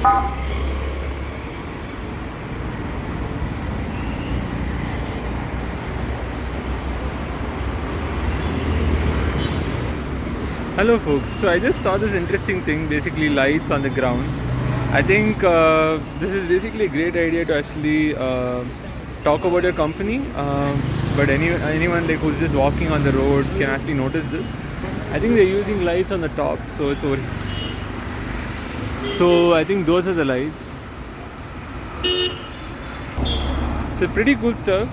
Hello folks, so I just saw this interesting thing, basically lights on the ground. I think this is basically a great idea to actually talk about your company, but anyone like who's just walking on the road can actually notice this. I think they're using lights on the top, so it's over. So I think those are the lights. So pretty cool stuff.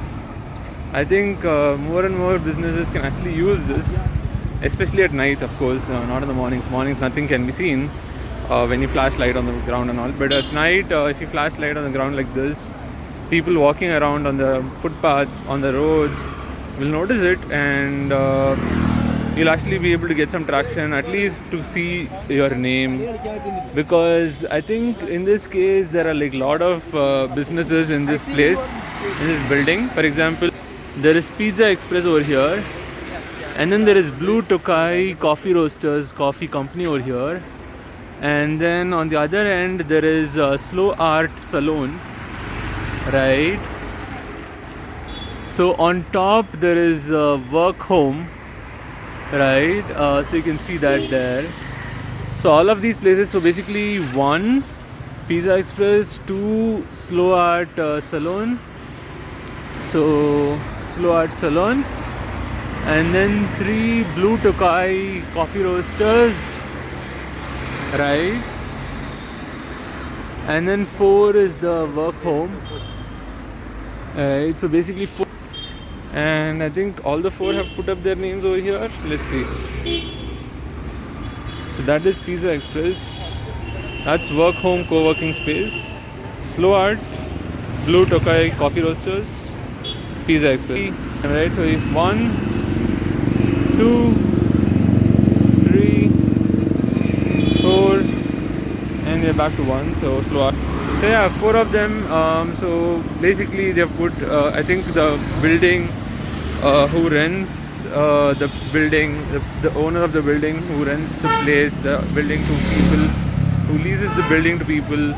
I think more and more businesses can actually use this, especially at nights, of course, not in the mornings. Mornings nothing can be seen when you flash light on the ground and all, but at night if you flash light on the ground like this, people walking around on the footpaths, on the roads will notice it, and you'll actually be able to get some traction, at least to see your name, because I think in this case there are like a lot of businesses in this place, in this building. For example, there is Pizza Express over here, and then there is Blue Tokai Coffee Roasters Coffee Company over here, and then on the other end there is Slow Art Salon, right? So on top there is Work Home, right? So you can see that there. So all of these places, so basically 1 Pizza Express, 2 Slow Art Salon, so Slow Art Salon, and then 3 Blue Tokai Coffee Roasters, right? And then 4 is the Work Home, right? So basically 4, and I think all the 4 have put up their names over here. Let's see. So that is Pizza Express, that's Work Home Co-working Space, Slow Art, Blue Tokai Coffee Roasters, Pizza Express. Alright, so 1, 2, 3, 4, and we're back to 1. So Slow Art. So yeah, 4 of them. So basically they've put, I think the building who rents the building, the owner of the building who rents the place, the building to people, who leases the building to people,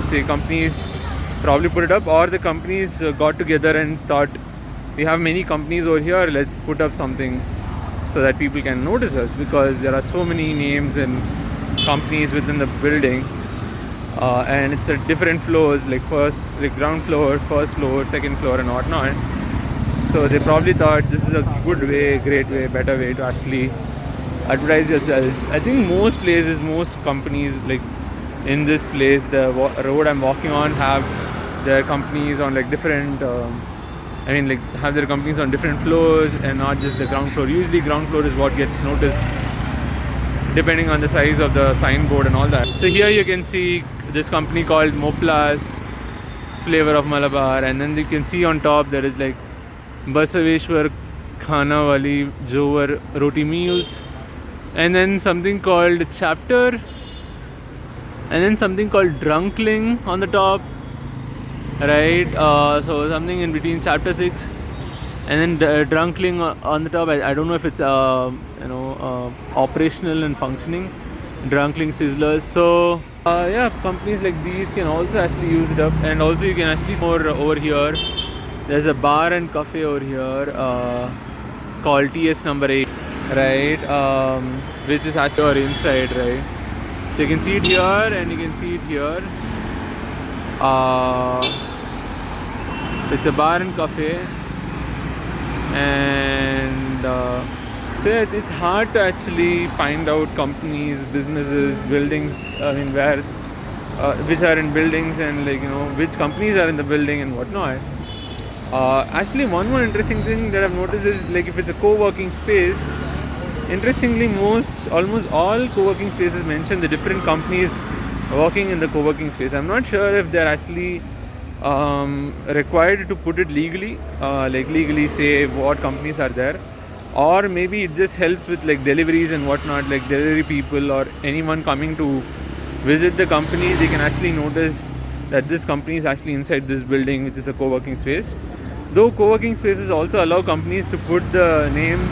say companies probably put it up, or the companies got together and thought, we have many companies over here, let's put up something so that people can notice us, because there are so many names and companies within the building, and it's at different floors, like ground floor, first floor, second floor, and whatnot. So they probably thought this is a good way, great way, better way to actually advertise yourselves. I think most places, most companies, like in this place, the road I'm walking on, have their companies on like different have their companies on different floors and not just the ground floor. Usually ground floor is what gets noticed, depending on the size of the signboard and all that. So here you can see this company called Moplas Flavor of Malabar, and then you can see on top there is like Basaveshwar Khana Wali Jovar Roti Meals, and then something called Chapter, and then something called Drunkling on the top, right? So something in between Chapter 6 and then Drunkling on the top. I don't know if it's operational and functioning. Drunkling Sizzlers. So yeah, companies like these can also actually use it up, and also you can actually see more over here. There's a bar and cafe over here called TS number 8, right? Which is actually inside, right? So you can see it here and you can see it here. So it's a bar and cafe, and so it's hard to actually find out companies, businesses, buildings, where which are in buildings, and which companies are in the building and whatnot. Actually, one more interesting thing that I've noticed is, like, if it's a co-working space, interestingly, almost all co-working spaces mention the different companies working in the co-working space. I'm not sure if they're actually required to put it legally, legally say what companies are there, or maybe it just helps with like deliveries and whatnot, like delivery people or anyone coming to visit the company, they can actually notice that this company is actually inside this building, which is a co-working space. Though co-working spaces also allow companies to put the names,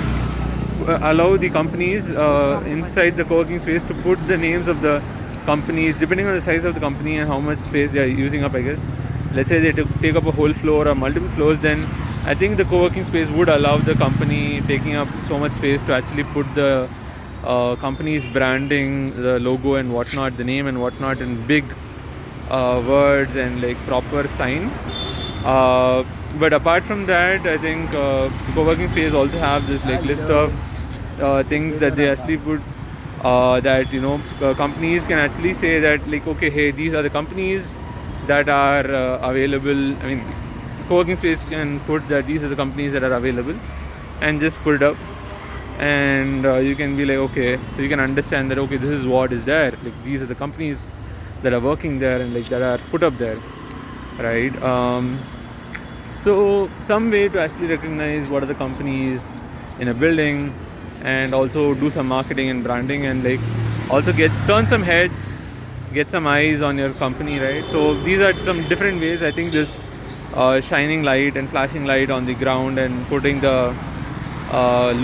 allow the companies inside the co-working space to put the names of the companies, depending on the size of the company and how much space they are using up, I guess. Let's say they take up a whole floor or multiple floors, then I think the co-working space would allow the company taking up so much space to actually put the company's branding, the logo and whatnot, the name and whatnot in big words and like proper sign. But apart from that, I think co-working space also have this like list of things that they actually put that companies can actually say that like, okay, hey, these are the companies that are available. I mean, co-working space can put that these are the companies that are available and just put it up, and you can be like, okay, so you can understand that, okay, this is what is there, like these are the companies that are working there and like that are put up there, right? So some way to actually recognize what are the companies in a building, and also do some marketing and branding, and like also turn some heads, get some eyes on your company, right? So these are some different ways. I think this shining light and flashing light on the ground and putting the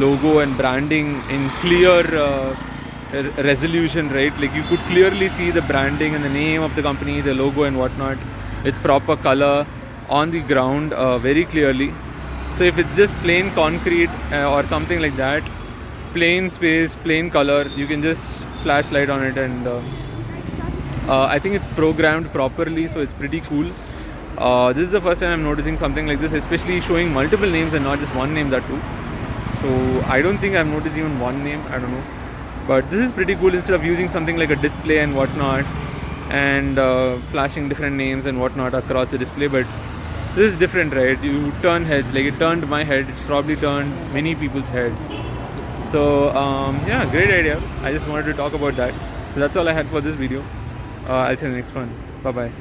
logo and branding in clear resolution, right? Like you could clearly see the branding and the name of the company, the logo and whatnot with proper color on the ground very clearly. So if it's just plain concrete or something like that, plain space, plain color, you can just flash light on it, and I think it's programmed properly, so it's pretty cool. This is the first time I'm noticing something like this, especially showing multiple names and not just one name, that too. So I don't think I've noticed even one name, I don't know. But this is pretty cool, instead of using something like a display and whatnot and flashing different names and whatnot across the display. But this is different, right? You turn heads, like it turned my head, it probably turned many people's heads. So yeah, great idea. I just wanted to talk about that. So that's all I had for this video. I'll see you in the next one. Bye bye.